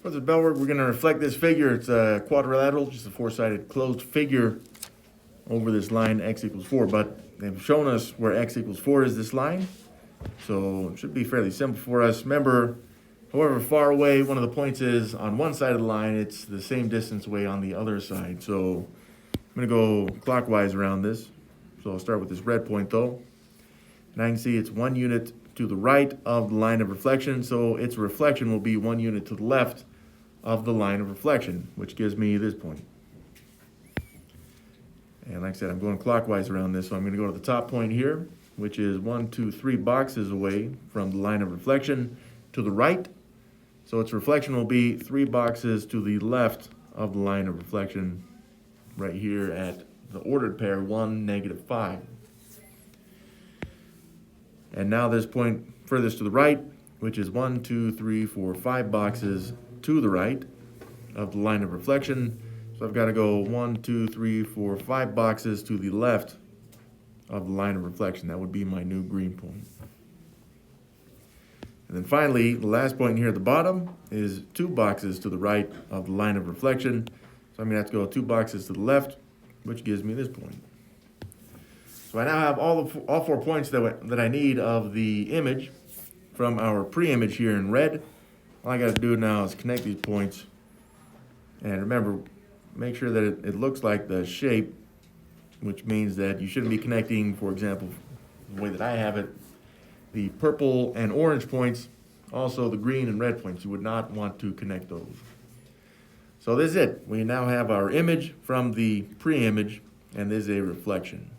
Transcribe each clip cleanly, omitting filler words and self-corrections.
For the bell work, we're going to reflect this figure. It's a quadrilateral, just a four-sided closed figure over this line x equals 4. But they've shown us where x equals 4 is this line. So it should be fairly simple for us. Remember, however far away one of the points is on one side of the line, it's the same distance away on the other side. So I'm going to go clockwise around this. So I'll start with this red point though. And I can see it's 1 unit to the right of the line of reflection. So its reflection will be 1 unit to the left of the line of reflection, which gives me this point. And like I said, I'm going clockwise around this. So I'm going to go to the top point here, which is 1, 2, 3 boxes away from the line of reflection to the right. So its reflection will be 3 boxes to the left of the line of reflection right here at the ordered pair 1, -5. And now this point furthest to the right, which is 1, 2, 3, 4, 5 boxes to the right of the line of reflection. So I've got to go 1, 2, 3, 4, 5 boxes to the left of the line of reflection. That would be my new green point. And then finally, the last point here at the bottom is 2 boxes to the right of the line of reflection. So I'm going to have to go 2 boxes to the left, which gives me this point. So I now have all 4 points that I need of the image from our pre-image here in red. All I got to do now is connect these points. And remember, make sure that it looks like the shape, which means that you shouldn't be connecting, for example, the way that I have it, the purple and orange points, also the green and red points. You would not want to connect those. So this is it. We now have our image from the pre-image, and this is a reflection.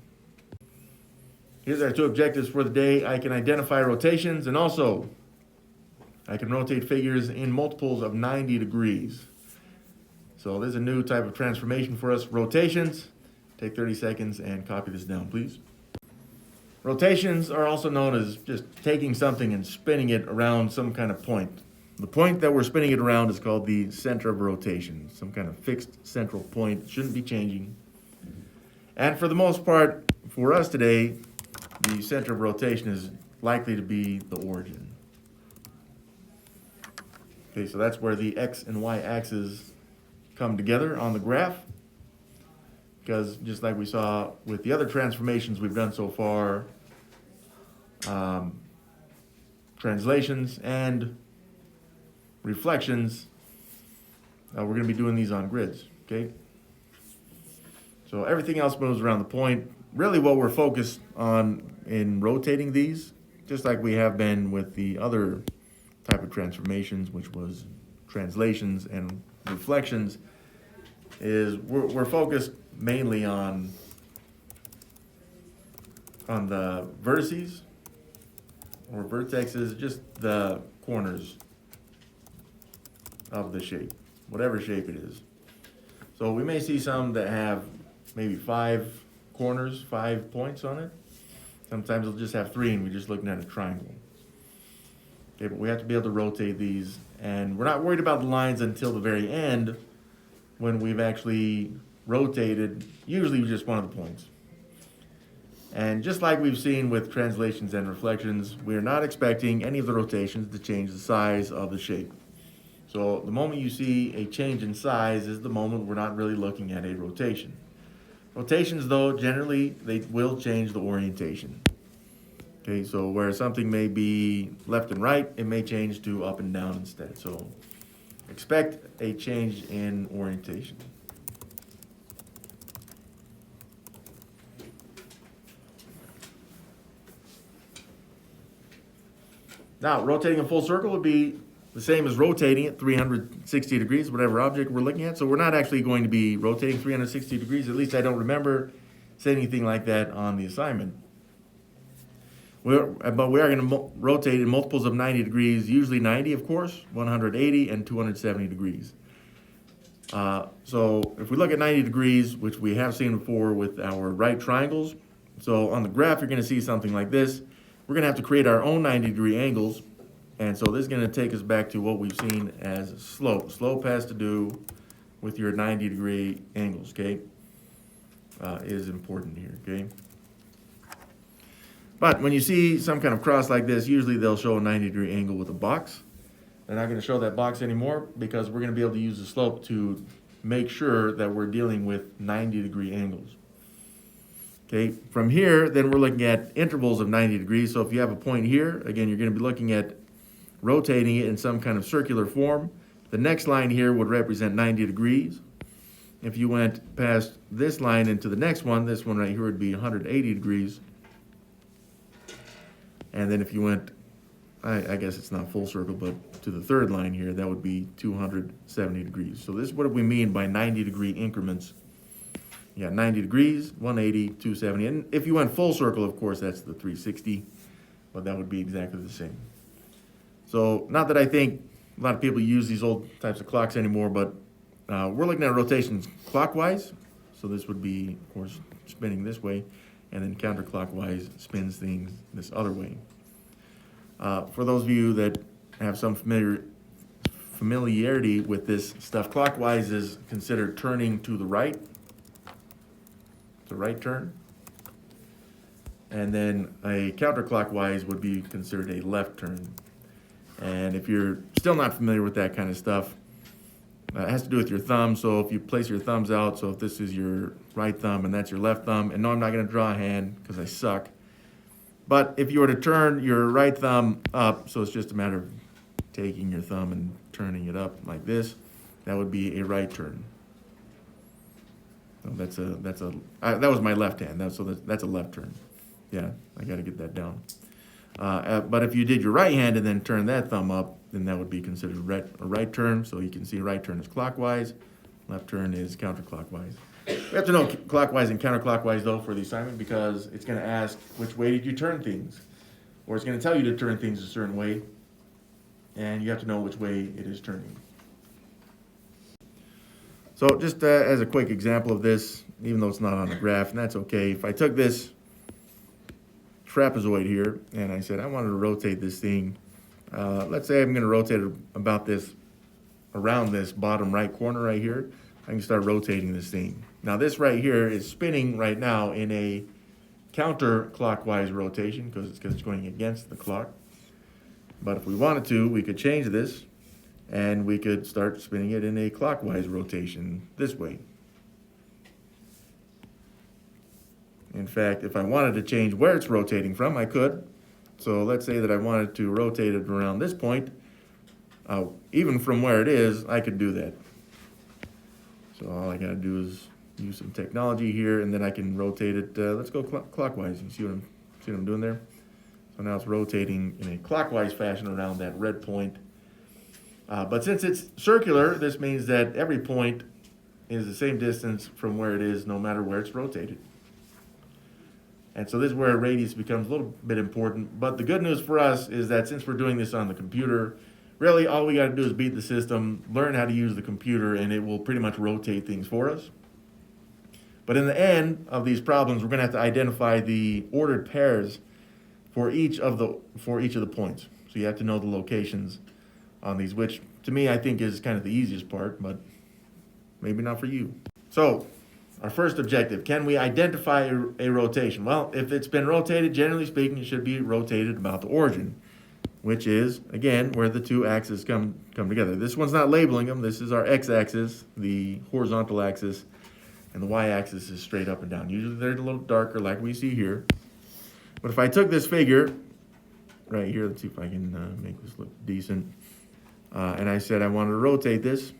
Here's our 2 objectives for the day. I can identify rotations, and also I can rotate figures in multiples of 90 degrees. So this is a new type of transformation for us. Rotations. Take 30 seconds and copy this down, please. Rotations are also known as just taking something and spinning it around some kind of point. The point that we're spinning it around is called the center of rotation, some kind of fixed central point. It shouldn't be changing. And for the most part, for us today, the center of rotation is likely to be the origin. Okay, so that's where the x and y axes come together on the graph. Because just like we saw with the other transformations we've done so far, translations and reflections, we're going to be doing these on grids, okay? So everything else moves around the point. Really what we're focused on in rotating these, just like we have been with the other type of transformations, which was translations and reflections, is we're focused mainly on the vertices or vertexes, just the corners of the shape, whatever shape it is. So we may see some that have maybe 5 corners, 5 points on it. Sometimes they'll just have 3 and we're just looking at a triangle. Okay, but we have to be able to rotate these, and we're not worried about the lines until the very end when we've actually rotated usually just one of the points. And just like we've seen with translations and reflections, we're not expecting any of the rotations to change the size of the shape. So the moment you see a change in size is the moment we're not really looking at a rotation. Rotations, though, generally they will change the orientation. Okay, so where something may be left and right, it may change to up and down instead. So expect a change in orientation. Now, rotating a full circle would be the same as rotating it 360 degrees, whatever object we're looking at. So we're not actually going to be rotating 360 degrees. At least I don't remember saying anything like that on the assignment. But we are going to rotate in multiples of 90 degrees, usually 90, of course, 180 and 270 degrees. So if we look at 90 degrees, which we have seen before with our right triangles, so on the graph you're going to see something like this. We're going to have to create our own 90-degree angles, and so this is going to take us back to what we've seen as slope. Slope has to do with your 90-degree angles, okay? Is important here, okay? But when you see some kind of cross like this, usually they'll show a 90-degree angle with a box. they're not going to show that box anymore because we're going to be able to use the slope to make sure that we're dealing with 90-degree angles. Okay, from here, then we're looking at intervals of 90 degrees. So if you have a point here, again, you're going to be looking at rotating it in some kind of circular form. The next line here would represent 90 degrees. If you went past this line into the next one, this one right here would be 180 degrees. And then if you went, I guess it's not full circle, but to the third line here, that would be 270 degrees. So this is what we mean by 90-degree increments. You got 90 degrees, 180, 270. And if you went full circle, of course, that's the 360, but that would be exactly the same. So not that I think a lot of people use these old types of clocks anymore, but we're looking at rotations clockwise. So this would be, of course, spinning this way, and then counterclockwise spins things this other way. For those of you that have some familiarity with this stuff, clockwise is considered turning to the right. The right turn, and then a counterclockwise would be considered a left turn. And if you're still not familiar with that kind of stuff, it has to do with your thumb. So if you place your thumbs out, so if this is your right thumb and that's your left thumb, and no, I'm not going to draw a hand because I suck. But if you were to turn your right thumb up, so it's just a matter of taking your thumb and turning it up like this, that would be a right turn. So that was my left hand. That's a left turn. Yeah, I got to get that down. But if you did your right hand and then turn that thumb up, then that would be considered a right turn. So you can see right turn is clockwise, left turn is counterclockwise. We have to know clockwise and counterclockwise though for the assignment because it's going to ask which way did you turn things, or it's going to tell you to turn things a certain way, and you have to know which way it is turning. So just as a quick example of this, even though it's not on the graph, and that's okay, if I took this trapezoid here and I said I wanted to rotate this thing, let's say I'm going to rotate it about this, around this bottom right corner right here, I can start rotating this thing. Now this right here is spinning right now in a counterclockwise rotation because it's going against the clock. But if we wanted to, we could change this and we could start spinning it in a clockwise rotation this way. In fact, if I wanted to change where it's rotating from, I could. So let's say that I wanted to rotate it around this point. Even from where it is, I could do that. So all I gotta do is use some technology here, and then I can rotate it. Let's go clockwise. You see what I'm doing there? So now it's rotating in a clockwise fashion around that red point. But since it's circular, this means that every point is the same distance from where it is, no matter where it's rotated. And so this is where radius becomes a little bit important. But the good news for us is that since we're doing this on the computer, really all we got to do is beat the system, learn how to use the computer, and it will pretty much rotate things for us. But in the end of these problems, we're going to have to identify the ordered pairs for each of the points. So you have to know the locations on these, which to me I think is kind of the easiest part, but maybe not for you. So our first objective, can we identify a rotation? Well, if it's been rotated, generally speaking, it should be rotated about the origin, which is, again, where the two axes come together. This one's not labeling them. This is our x-axis, the horizontal axis, and the y-axis is straight up and down. Usually they're a little darker like we see here. But if I took this figure right here, let's see if I can make this look decent, and I said I wanted to rotate this,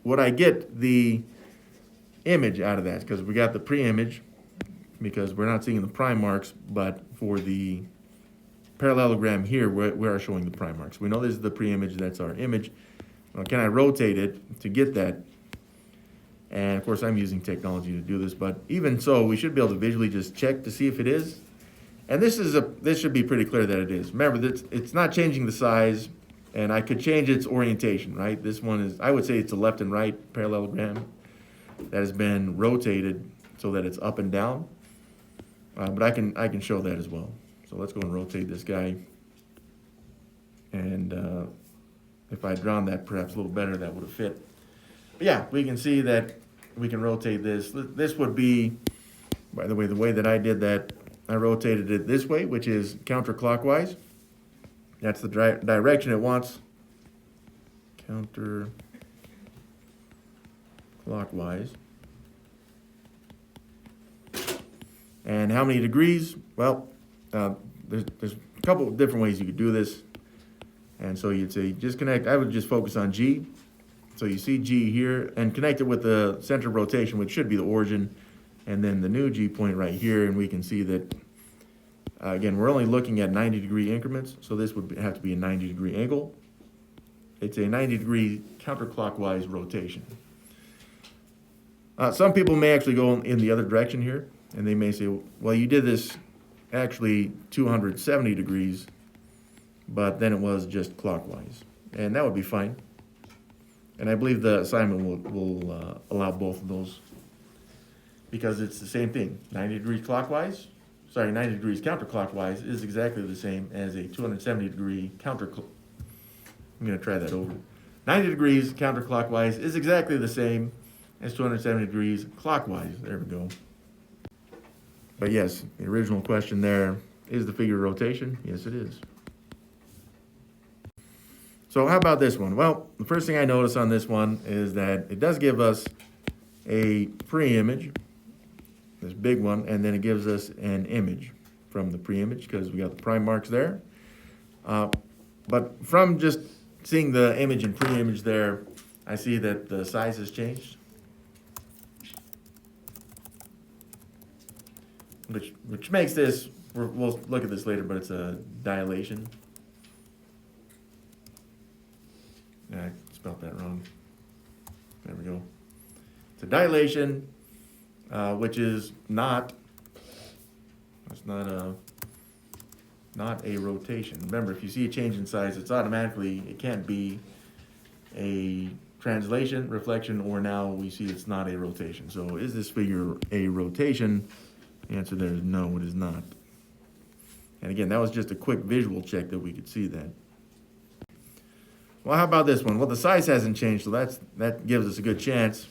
would I get the image out of that? Because we got the pre-image, because we're not seeing the prime marks, but for the parallelogram here, we are showing the prime marks. We know this is the pre-image, that's our image. Well, can I rotate it to get that? And of course I'm using technology to do this, but even so, we should be able to visually just check to see if it is. And this should be pretty clear that it is. Remember that it's not changing the size, and I could change its orientation, right? This one is, I would say it's a left and right parallelogram that has been rotated so that it's up and down. But I can show that as well. So let's go and rotate this guy. And if I'd drawn that perhaps a little better, that would have fit. But yeah, we can see that we can rotate this. This would be, by the way that I did that, I rotated it this way, which is counterclockwise. That's the direction it wants. Counter clockwise. And how many degrees? Well, there's a couple of different ways you could do this. And so you'd say just connect, I would just focus on G. So you see G here and connect it with the center of rotation, which should be the origin, and then the new G point right here, and we can see that, again, we're only looking at 90-degree increments, so this would have to be a 90-degree angle. It's a 90-degree counterclockwise rotation. Some people may actually go in the other direction here, and they may say, well, you did this actually 270 degrees, but then it was just clockwise, and that would be fine. And I believe the assignment will allow both of those because it's the same thing. 90 degrees clockwise, 90 degrees counterclockwise is exactly the same as a 270 degree I'm gonna try that over. 90 degrees counterclockwise is exactly the same as 270 degrees clockwise. There we go. But yes, the original question there, is the figure rotation? Yes, it is. So how about this one? Well, the first thing I notice on this one is that it does give us a pre-image, this big one, and then it gives us an image from the pre-image because we got the prime marks there. But from just seeing the image and pre-image there, I see that the size has changed, which makes this, we'll look at this later, but it's a dilation. I spelled that wrong. There we go. It's a dilation, which is not a rotation. Remember, if you see a change in size, it can't be a translation, reflection, or now we see it's not a rotation. So is this figure a rotation? The answer there is no, it is not. And again, that was just a quick visual check that we could see that. Well, how about this one? Well, the size hasn't changed, so that gives us a good chance.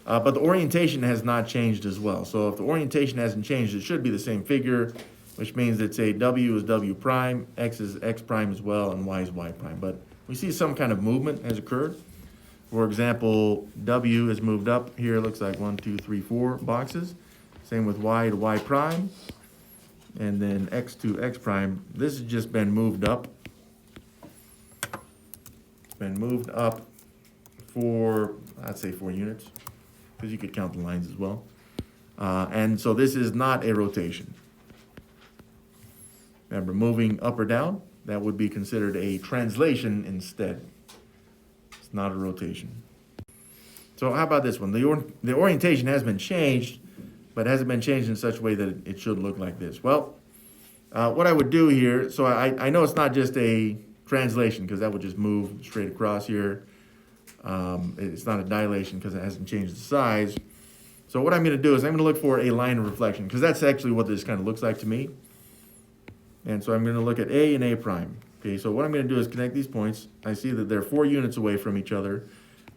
But the orientation has not changed as well. So if the orientation hasn't changed, it should be the same figure, which means that say W is W prime, X is X prime as well, and Y is Y prime. But we see some kind of movement has occurred. For example, W has moved up here. It looks like 1, 2, 3, 4 boxes. Same with Y to Y prime. And then X to X prime. This has just been moved up. Been moved up for, I'd say 4 units, because you could count the lines as well. And so this is not a rotation. Remember, moving up or down, that would be considered a translation instead. It's not a rotation. So how about this one? The orientation has been changed, but hasn't been changed in such a way that it should look like this. Well, what I would do here, so I know it's not just a translation because that would just move straight across here. It's not a dilation because it hasn't changed the size. So what I'm going to do is I'm going to look for a line of reflection because that's actually what this kind of looks like to me. And so I'm going to look at A and A prime. Okay, so what I'm going to do is connect these points. I see that they're 4 units away from each other.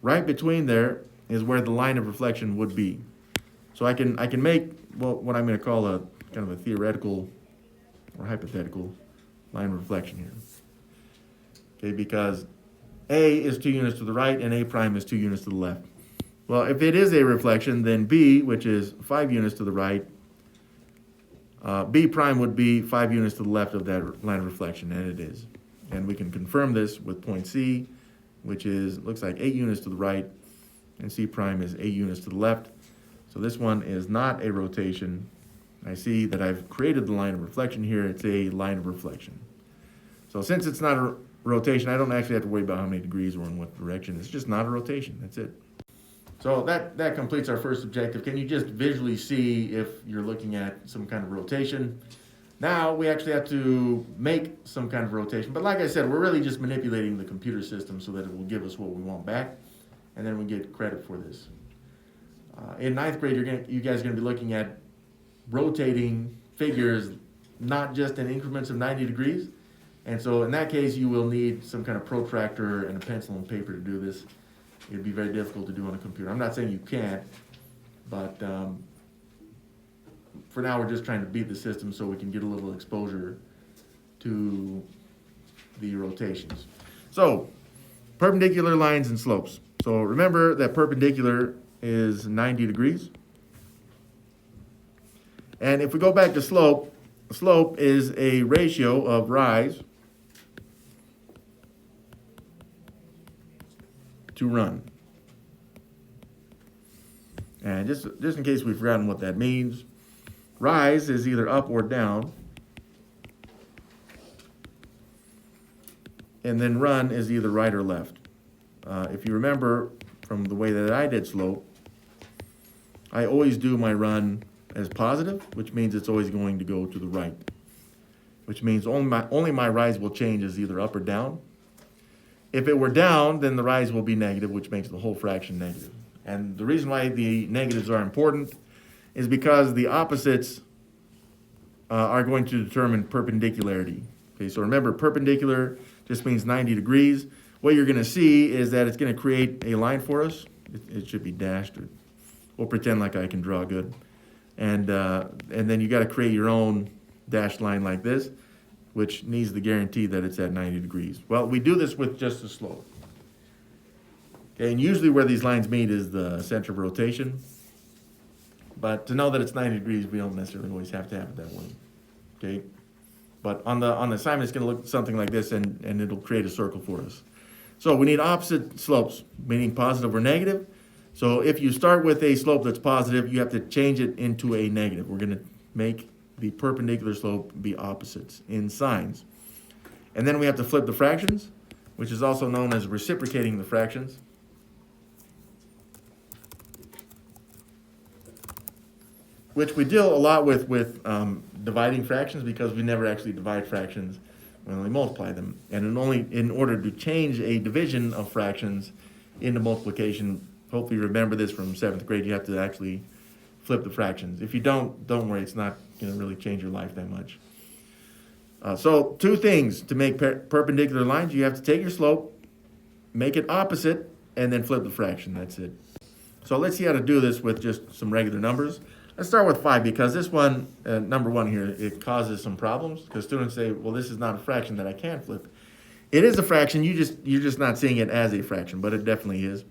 Right between there is where the line of reflection would be. So I can make, well, what I'm going to call a kind of a theoretical or hypothetical line of reflection here. Okay, because A is 2 units to the right and A prime is 2 units to the left. Well, if it is a reflection, then B, which is 5 units to the right, B prime would be 5 units to the left of that line of reflection, and it is. And we can confirm this with point C, which is, looks like 8 units to the right, and C prime is 8 units to the left. So this one is not a rotation. I see that I've created the line of reflection here. It's a line of reflection. So since it's not a rotation, I don't actually have to worry about how many degrees or in what direction. It's just not a rotation. That's it. So that completes our first objective. Can you just visually see if you're looking at some kind of rotation? Now we actually have to make some kind of rotation. But like I said, we're really just manipulating the computer system so that it will give us what we want back, and then we get credit for this. In 9th grade, you guys are going to be looking at rotating figures, not just in increments of 90 degrees. And so in that case, you will need some kind of protractor and a pencil and paper to do this. It'd be very difficult to do on a computer. I'm not saying you can't, but for now we're just trying to beat the system so we can get a little exposure to the rotations. So, perpendicular lines and slopes. So remember that perpendicular is 90 degrees. And if we go back to slope, slope is a ratio of rise to run. And just in case we've forgotten what that means, rise is either up or down. And then run is either right or left. If you remember from the way that I did slope, I always do my run as positive, which means it's always going to go to the right. Which means only my rise will change as either up or down. If it were down, then the rise will be negative, which makes the whole fraction negative. And the reason why the negatives are important is because the opposites are going to determine perpendicularity. Okay, so remember, perpendicular just means 90 degrees. What you're going to see is that it's going to create a line for us. It should be dashed. Or we'll pretend like I can draw good. And then you got to create your own dashed line like this, which needs the guarantee that it's at 90 degrees. Well, we do this with just the slope. Okay, and usually where these lines meet is the center of rotation. But to know that it's 90 degrees, we don't necessarily always have to have it that way. Okay, but on the assignment, it's going to look something like this, and it'll create a circle for us. So we need opposite slopes, meaning positive or negative. So if you start with a slope that's positive, you have to change it into a negative. We're going to make the perpendicular slope be opposites in signs. And then we have to flip the fractions, which is also known as reciprocating the fractions. Which we deal a lot with dividing fractions, because we never actually divide fractions, we only multiply them. And in order to change a division of fractions into multiplication, hopefully you remember this from 7th grade, you have to actually flip the fractions. If you don't worry, it's not going to really change your life that much. So 2 things to make perpendicular lines. You have to take your slope, make it opposite, and then flip the fraction. That's it. So let's see how to do this with just some regular numbers. Let's start with 5, because this one, number 1 here, it causes some problems, because students say, well, this is not a fraction that I can flip. It is a fraction, you're just not seeing it as a fraction, but it definitely is.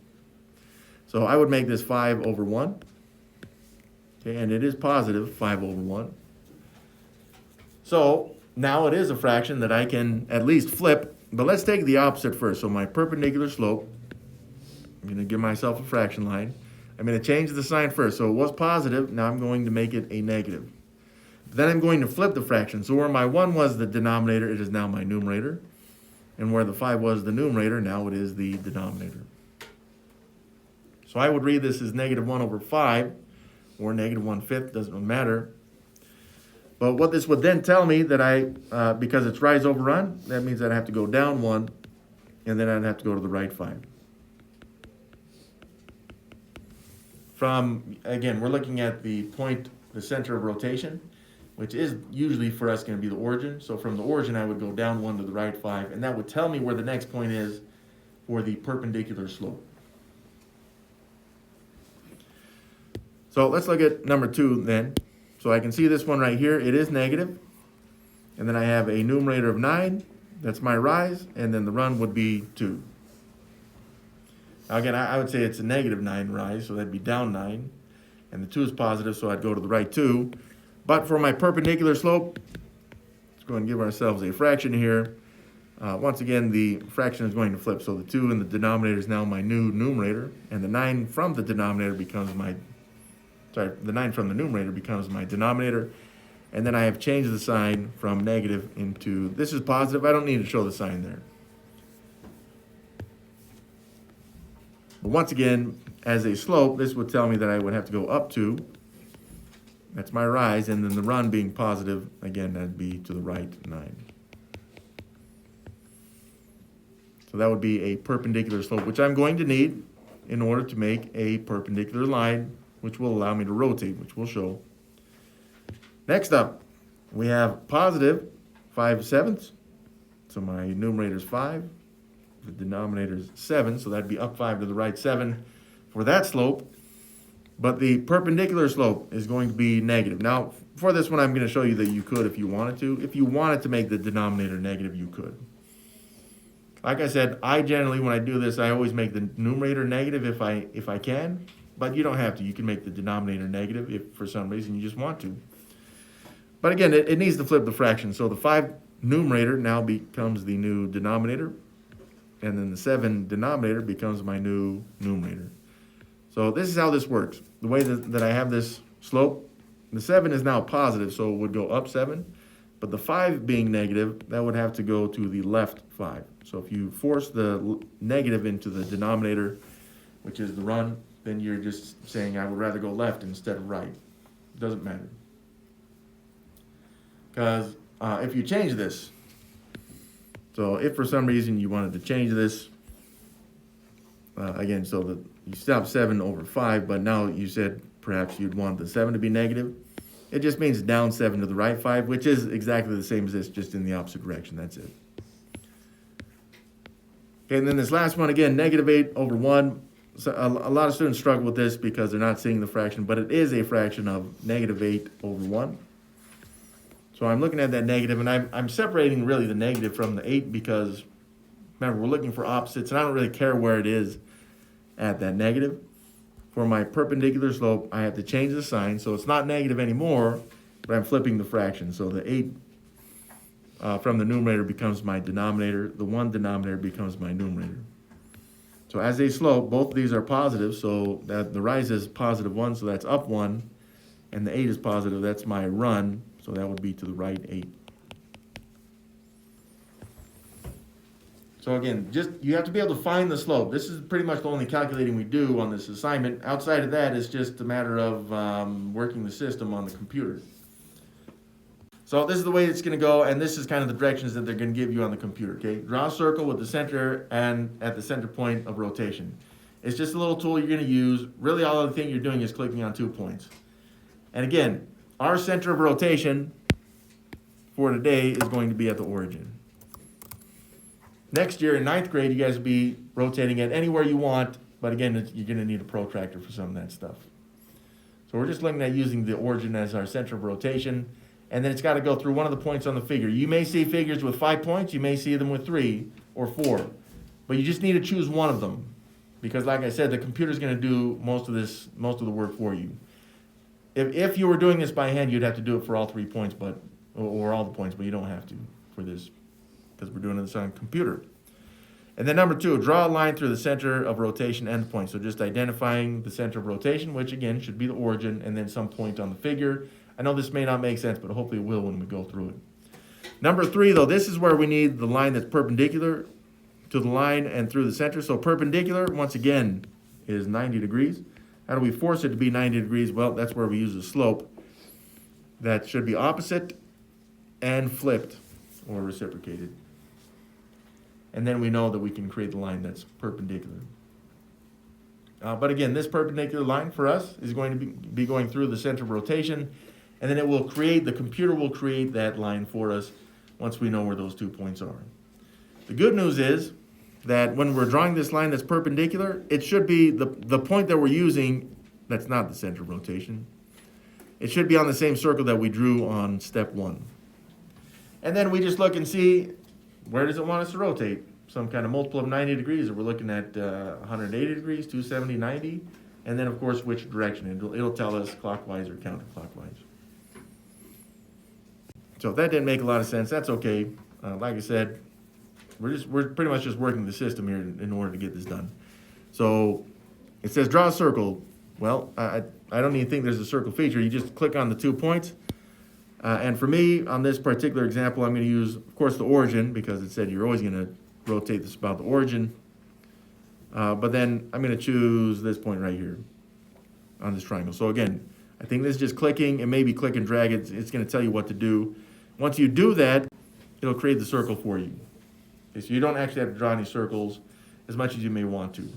So I would make this 5 over 1. Okay, and it is positive, 5 over 1. So now it is a fraction that I can at least flip, but let's take the opposite first. So my perpendicular slope, I'm going to give myself a fraction line. I'm going to change the sign first. So it was positive, now I'm going to make it a negative. Then I'm going to flip the fraction. So where my 1 was the denominator, it is now my numerator. And where the 5 was the numerator, now it is the denominator. So I would read this as negative 1 over 5, or negative 1/5, doesn't matter. But what this would then tell me that because it's rise over run, that means that I have to go down 1, and then I'd have to go to the right 5. Again, we're looking at the point, the center of rotation, which is usually for us going to be the origin. So from the origin, I would go down 1 to the right 5, and that would tell me where the next point is for the perpendicular slope. So let's look at number 2 then. So I can see this one right here, it is negative. And then I have a numerator of 9, that's my rise, and then the run would be 2. Now again, I would say it's a negative 9 rise, so that'd be down 9. And the 2 is positive, so I'd go to the right 2. But for my perpendicular slope, let's go and give ourselves a fraction here. Once again, the fraction is going to flip, so the 2 in the denominator is now my new numerator, and the 9 from the denominator becomes my the 9 from the numerator becomes my denominator. And then I have changed the sign from negative into, this is positive. I don't need to show the sign there. But once again, as a slope, this would tell me that I would have to go up 2. That's my rise. And then the run being positive, again, that'd be to the right 9. So that would be a perpendicular slope, which I'm going to need in order to make a perpendicular line, which will allow me to rotate, which we'll show. Next up, we have positive 5/7. So my numerator is 5. The denominator is 7, so that'd be up 5 to the right 7 for that slope. But the perpendicular slope is going to be negative. Now, for this one, I'm going to show you that you could if you wanted to. If you wanted to make the denominator negative, you could. Like I said, I generally, when I do this, I always make the numerator negative if I can, but you don't have to. You can make the denominator negative if for some reason you just want to. But again, it needs to flip the fraction. So the 5 numerator now becomes the new denominator, and then the 7 denominator becomes my new numerator. So this is how this works. The way that I have this slope, the 7 is now positive, so it would go up 7. But the 5 being negative, that would have to go to the left 5. So if you force the negative into the denominator, which is the run, then you're just saying I would rather go left instead of right. It doesn't matter. Because if you change this, so if for some reason you wanted to change this, again, so that you still have 7 over 5, but now you said perhaps you'd want the 7 to be negative. It just means down 7 to the right 5, which is exactly the same as this, just in the opposite direction. That's it. Okay, and then this last one, again, negative 8 over 1. So a lot of students struggle with this because they're not seeing the fraction, but it is a fraction of negative 8 over 1. So I'm looking at that negative, and I'm separating really the negative from the 8 because, remember, we're looking for opposites, and I don't really care where it is at that negative. For my perpendicular slope, I have to change the sign, so it's not negative anymore, but I'm flipping the fraction. So the 8 from the numerator becomes my denominator. The 1 denominator becomes my numerator. So as they slope, both of these are positive, so that the rise is positive 1, so that's up 1, and the 8 is positive, that's my run, so that would be to the right 8. So again, just you have to be able to find the slope. This is pretty much the only calculating we do on this assignment. Outside of that, it's just a matter of working the system on the computer. So this is the way it's going to go, and this is kind of the directions that they're going to give you on the computer. Okay, draw a circle with the center and at the center point of rotation. It's just a little tool you're going to use. Really, all the thing you're doing is clicking on 2 points. And again, our center of rotation for today is going to be at the origin. Next year in 9th grade, you guys will be rotating it anywhere you want, but again, you're going to need a protractor for some of that stuff. So we're just looking at using the origin as our center of rotation, and then it's got to go through one of the points on the figure. You may see figures with 5 points, you may see them with 3 or 4, but you just need to choose one of them, because like I said, the computer's going to do most of the work for you. If you were doing this by hand, you'd have to do it for all 3 points, or all the points, but you don't have to for this, because we're doing this on a computer. And then number 2, draw a line through the center of rotation endpoint. So just identifying the center of rotation, which again should be the origin, and then some point on the figure. I know this may not make sense, but hopefully it will when we go through it. Number 3, though, this is where we need the line that's perpendicular to the line and through the center. So perpendicular, once again, is 90 degrees. How do we force it to be 90 degrees? Well, that's where we use a slope that should be opposite and flipped or reciprocated. And then we know that we can create the line that's perpendicular. But again, this perpendicular line for us is going to be going through the center of rotation, and then the computer will create that line for us once we know where those 2 points are. The good news is that when we're drawing this line that's perpendicular, it should be the point that we're using, that's not the center of rotation. It should be on the same circle that we drew on step 1. And then we just look and see, where does it want us to rotate? Some kind of multiple of 90 degrees, or we're looking at 180 degrees, 270, 90, and then of course which direction. It'll tell us clockwise or counterclockwise. So if that didn't make a lot of sense, that's okay. Like I said, we're pretty much just working the system here in order to get this done. So it says draw a circle. Well, I don't even think there's a circle feature. You just click on the 2 points. And for me, on this particular example, I'm going to use, of course, the origin, because it said you're always going to rotate this about the origin. But then I'm going to choose this point right here on this triangle. So again, I think this is just clicking, and maybe click and drag. It's going to tell you what to do. Once you do that, it'll create the circle for you. Okay, so you don't actually have to draw any circles as much as you may want to.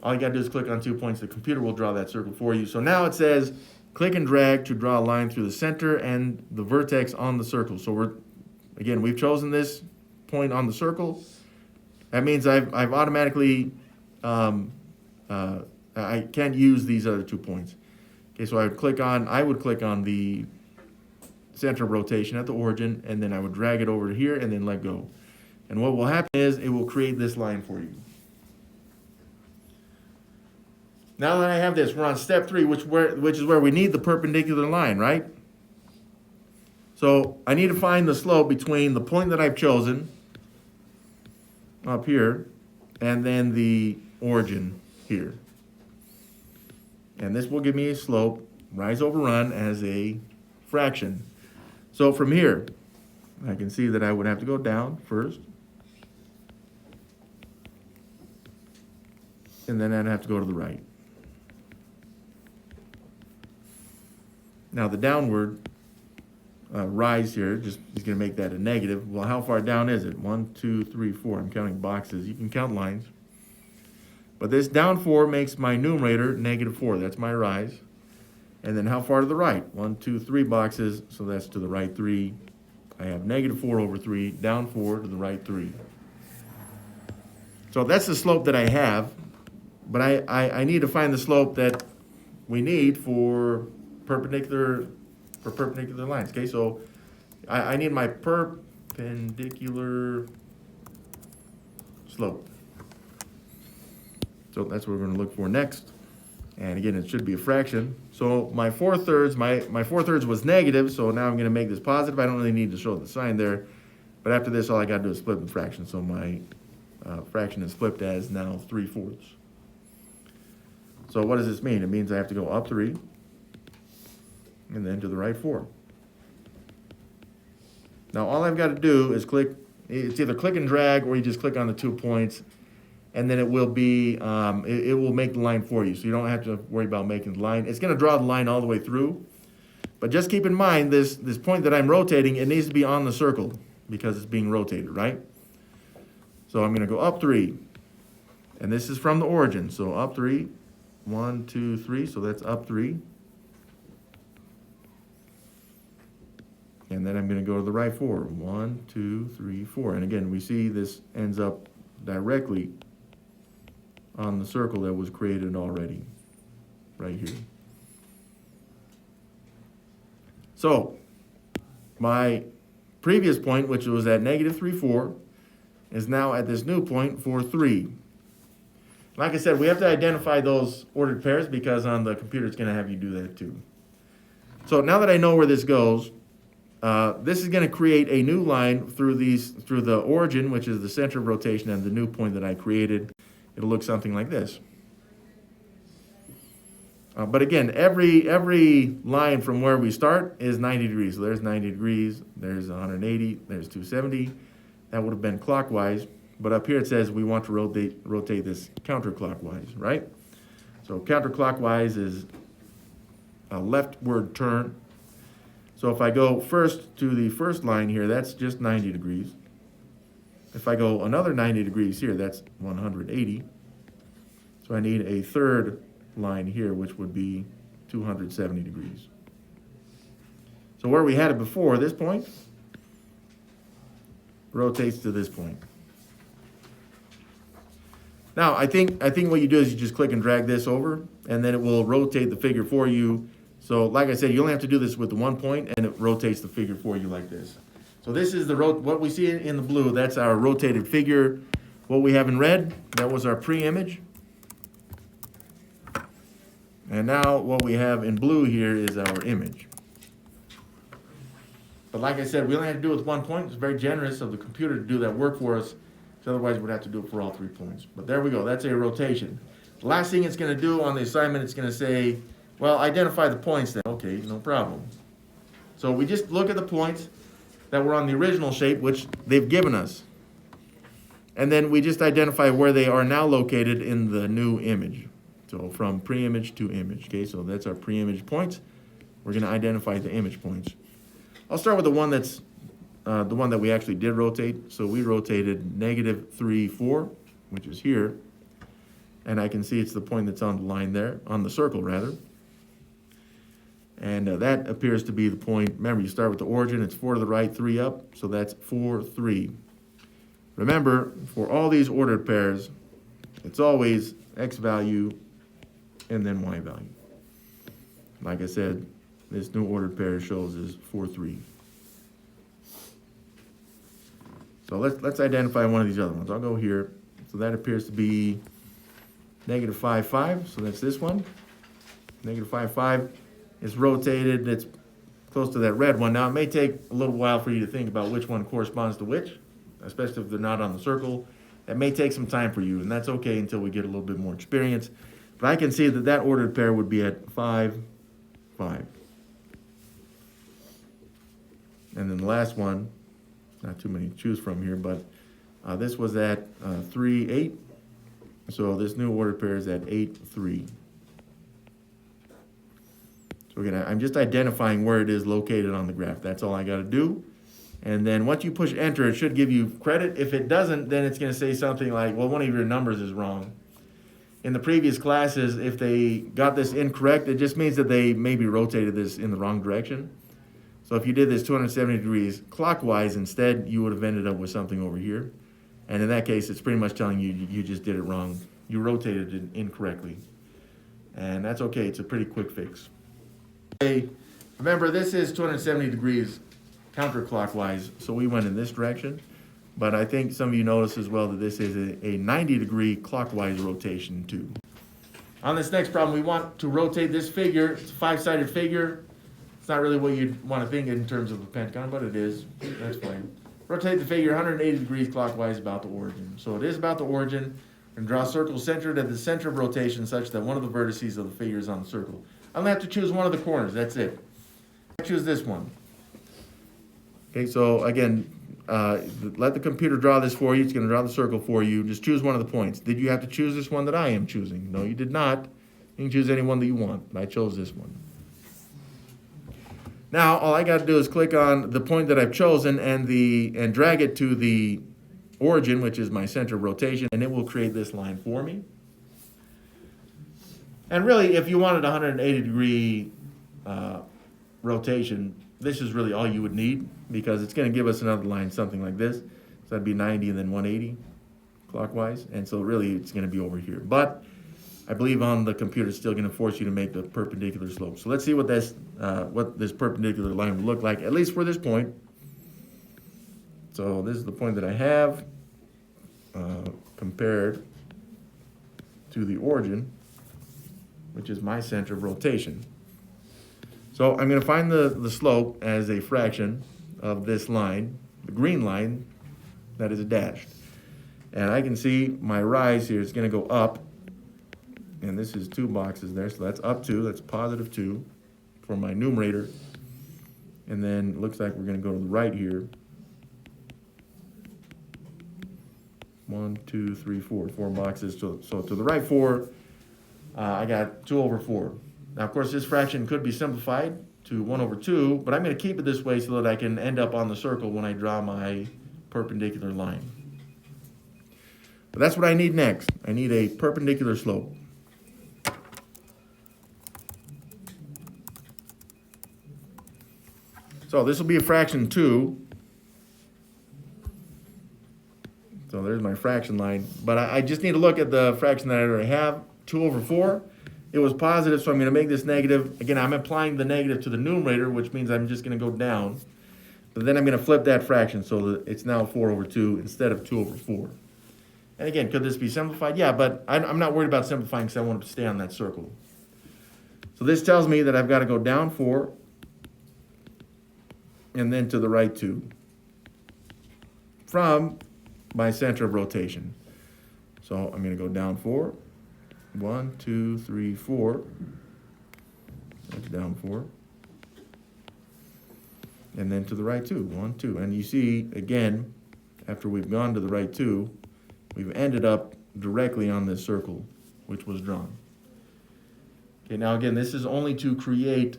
All you got to do is click on 2 points. The computer will draw that circle for you. So now it says, click and drag to draw a line through the center and the vertex on the circle. So we've chosen this point on the circle. That means I've automatically, I can't use these other 2 points. Okay, so I would click on the center of rotation at the origin, and then I would drag it over to here and then let go. And what will happen is it will create this line for you. Now that I have this, we're on step 3, which is where we need the perpendicular line, right? So I need to find the slope between the point that I've chosen up here and then the origin here. And this will give me a slope, rise over run, as a fraction. So from here, I can see that I would have to go down first. And then I'd have to go to the right. Now the downward rise here, just is going to make that a negative. Well, how far down is it? 1, 2, 3, 4. I'm counting boxes. You can count lines. But this down 4 makes my numerator -4. That's my rise. And then how far to the right? 1, 2, 3 boxes. So that's to the right 3. I have -4 over 3, down 4 to the right 3. So that's the slope that I have. But I need to find the slope that we need for perpendicular lines. Okay, so I need my perpendicular slope. So that's what we're going to look for next. And again, it should be a fraction. So my 4/3, my 4/3 was negative, so now I'm going to make this positive. I don't really need to show the sign there. But after this, all I got to do is flip the fraction. So my fraction is flipped as now 3/4. So what does this mean? It means I have to go up 3 and then to the right 4. Now all I've got to do is click, it's either click and drag or you just click on the 2 points, and then it will be, it will make the line for you. So you don't have to worry about making the line. It's going to draw the line all the way through. But just keep in mind, this point that I'm rotating, it needs to be on the circle because it's being rotated, right? So I'm going to go up 3. And this is from the origin. So up 3, 1, 2, 3. So that's up 3. And then I'm going to go to the right 4. 1, 2, 3, 4. And again, we see this ends up directly on the circle that was created already, right here. So, my previous point, which was at -3, 4, is now at this new point, 4, 3. Like I said, we have to identify those ordered pairs because on the computer it's going to have you do that too. So now that I know where this goes, this is going to create a new line through the origin, which is the center of rotation, and the new point that I created. It'll look something like this. But again, every line from where we start is 90 degrees. So there's 90 degrees, there's 180, there's 270. That would have been clockwise. But up here it says we want to rotate this counterclockwise, right? So counterclockwise is a leftward turn. So if I go first to the first line here, that's just 90 degrees. If I go another 90 degrees here, that's 180. So I need a third line here, which would be 270 degrees. So where we had it before, this point rotates to this point. Now, I think what you do is you just click and drag this over, and then it will rotate the figure for you. So like I said, you only have to do this with the 1 point, and it rotates the figure for you like this. So this is what we see in the blue, that's our rotated figure. What we have in red, that was our pre-image. And now what we have in blue here is our image. But like I said, we only have to do it with 1 point. It's very generous of the computer to do that work for us. So otherwise we'd have to do it for all 3 points. But there we go, that's a rotation. The last thing it's going to do on the assignment, it's going to say, well, identify the points then. Okay, no problem. So we just look at the points that were on the original shape, which they've given us. And then we just identify where they are now located in the new image. So from pre-image to image, okay? So that's our pre-image points. We're going to identify the image points. I'll start with the one that's the one that we actually did rotate. So we rotated -3, 4, which is here. And I can see it's the point that's on the line there, on the circle rather. And that appears to be the point. Remember, you start with the origin, it's 4 to the right, 3 up, so that's 4, 3. Remember, for all these ordered pairs, it's always x value and then y value. Like I said, this new ordered pair shows is 4, 3. So let's identify one of these other ones. I'll go here. So that appears to be negative 5, 5. So that's this one. Negative 5, 5. It's rotated. It's close to that red one. Now, it may take a little while for you to think about which one corresponds to which, especially if they're not on the circle. That may take some time for you, and that's okay until we get a little bit more experience. But I can see that that ordered pair would be at 5, 5. And then the last one, not too many to choose from here, but this was at 3, 8. So this new ordered pair is at 8, 3. So again, I'm just identifying where it is located on the graph. That's all I got to do. And then once you push enter, it should give you credit. If it doesn't, then it's going to say something like, well, one of your numbers is wrong. In the previous classes, if they got this incorrect, it just means that they maybe rotated this in the wrong direction. So if you did this 270 degrees clockwise instead, you would have ended up with something over here. And in that case, it's pretty much telling you you just did it wrong. You rotated it incorrectly. And that's okay. It's a pretty quick fix. Okay. Remember, this is 270 degrees counterclockwise, so we went in this direction. But I think some of you notice as well that this is a 90-degree clockwise rotation too. On this next problem, we want to rotate this figure. It's a 5-sided figure. It's not really what you'd want to think in terms of a pentagon, but it is. That's fine. Rotate the figure 180 degrees clockwise about the origin. So it is about the origin. And draw a circle centered at the center of rotation such that one of the vertices of the figure is on the circle. I only have to choose one of the corners. That's it. I choose this one. Okay, so again, let the computer draw this for you. It's going to draw the circle for you. Just choose one of the points. Did you have to choose this one that I am choosing? No, you did not. You can choose any one that you want, but I chose this one. Now, all I got to do is click on the point that I've chosen and drag it to the origin, which is my center of rotation, and it will create this line for me. And really, if you wanted a 180-degree rotation, this is really all you would need, because it's going to give us another line, something like this. So that'd be 90 and then 180 clockwise. And so really, it's going to be over here. But I believe on the computer, it's still going to force you to make the perpendicular slope. So let's see what this perpendicular line would look like, at least for this point. So this is the point that I have compared to the origin, which is my center of rotation. So I'm going to find the slope as a fraction of this line, the green line that is dashed. And I can see my rise here is going to go up. And this is 2 boxes there, so that's up 2. That's positive 2 for my numerator. And then it looks like we're going to go to the right here. 1, 2, 3, 4. 4 boxes. So to the right 4, I got 2 over 4. Now, of course, this fraction could be simplified to 1 over 2, but I'm going to keep it this way so that I can end up on the circle when I draw my perpendicular line. But that's what I need next. I need a perpendicular slope. So this will be a fraction 2. So there's my fraction line. But I just need to look at the fraction that I already have, 2 over 4. It was positive, so I'm going to make this negative. Again, I'm applying the negative to the numerator, which means I'm just going to go down. But then I'm going to flip that fraction so that it's now 4 over 2 instead of 2 over 4. And again, could this be simplified? Yeah, but I'm not worried about simplifying because I want to stay on that circle. So this tells me that I've got to go down 4 and then to the right 2 from my center of rotation. So I'm going to go down 4. 1, 2, 3, 4. That's down 4. And then to the right 2. 1, 2. And you see, again, after we've gone to the right 2, we've ended up directly on this circle, which was drawn. Okay, now again, this is only to create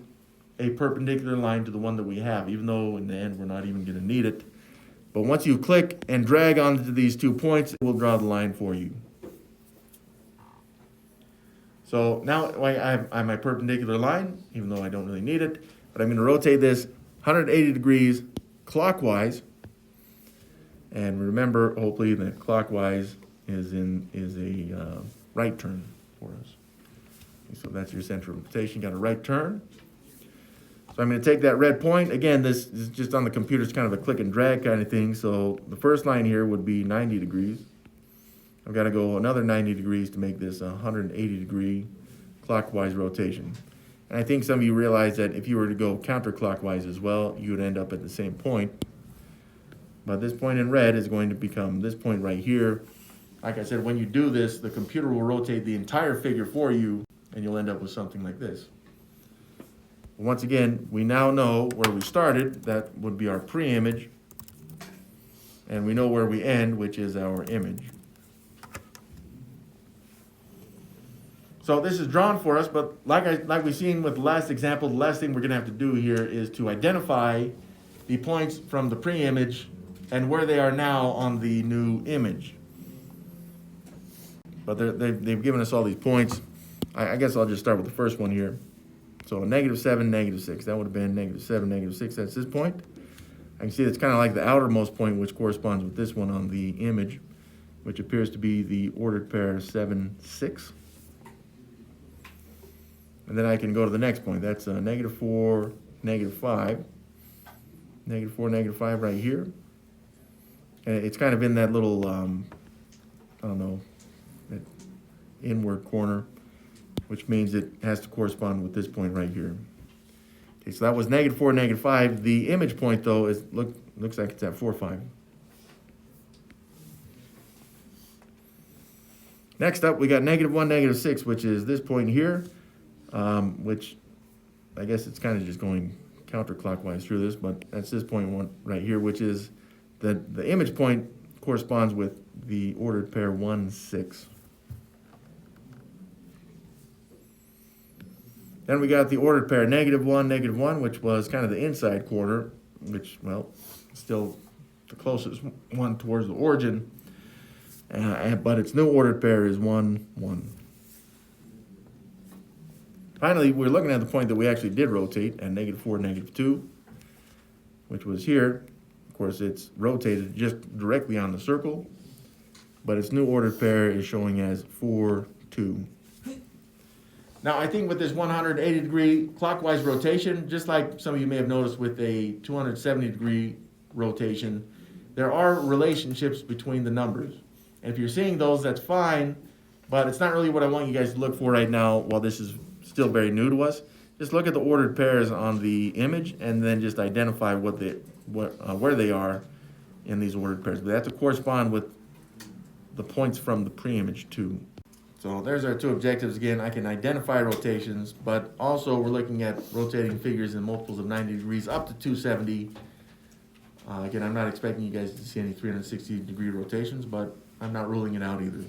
a perpendicular line to the one that we have, even though in the end we're not even going to need it. But once you click and drag onto these 2 points, it will draw the line for you. So now I have my perpendicular line, even though I don't really need it, but I'm going to rotate this 180 degrees clockwise. And remember, hopefully, that clockwise is a right turn for us. Okay, so that's your center of rotation. Got a right turn. So I'm going to take that red point. Again, this is just on the computer. It's kind of a click and drag kind of thing. So the first line here would be 90 degrees. I've got to go another 90 degrees to make this a 180 degree clockwise rotation. And I think some of you realize that if you were to go counterclockwise as well, you would end up at the same point. But this point in red is going to become this point right here. Like I said, when you do this, the computer will rotate the entire figure for you, and you'll end up with something like this. Once again, we now know where we started. That would be our pre-image. And we know where we end, which is our image. So this is drawn for us, but like we've seen with the last example, the last thing we're going to have to do here is to identify the points from the pre-image and where they are now on the new image. But they've given us all these points. I guess I'll just start with the first one here. So -7, -6. That would have been -7, -6. That's this point. I can see it's kind of like the outermost point, which corresponds with this one on the image, which appears to be the ordered pair 7, 6. And then I can go to the next point. That's -4, -5. -4, -5 right here. And it's kind of in that little, I don't know, that inward corner, which means it has to correspond with this point right here. Okay, so that was -4, -5. The image point, though, looks like it's at 4, 5. Next up, we got -1, -6, which is this point here. Which I guess it's kind of just going counterclockwise through this, but that's this point one right here, which is the image point corresponds with the ordered pair 1, 6. Then we got the ordered pair -1, -1, which was kind of the inside corner, which, well, still the closest one towards the origin, but its new ordered pair is 1, 1. Finally, we're looking at the point that we actually did rotate at -4, -2, which was here. Of course, it's rotated just directly on the circle, but its new ordered pair is showing as 4, 2. Now, I think with this 180 degree clockwise rotation, just like some of you may have noticed with a 270 degree rotation, there are relationships between the numbers. And if you're seeing those, that's fine, but it's not really what I want you guys to look for right now while this is still very new to us. Just look at the ordered pairs on the image and then just identify where they are in these ordered pairs. But they have to correspond with the points from the pre-image too. So there's our two objectives again. I can identify rotations, but also we're looking at rotating figures in multiples of 90 degrees up to 270. Again, I'm not expecting you guys to see any 360 degree rotations, but I'm not ruling it out either.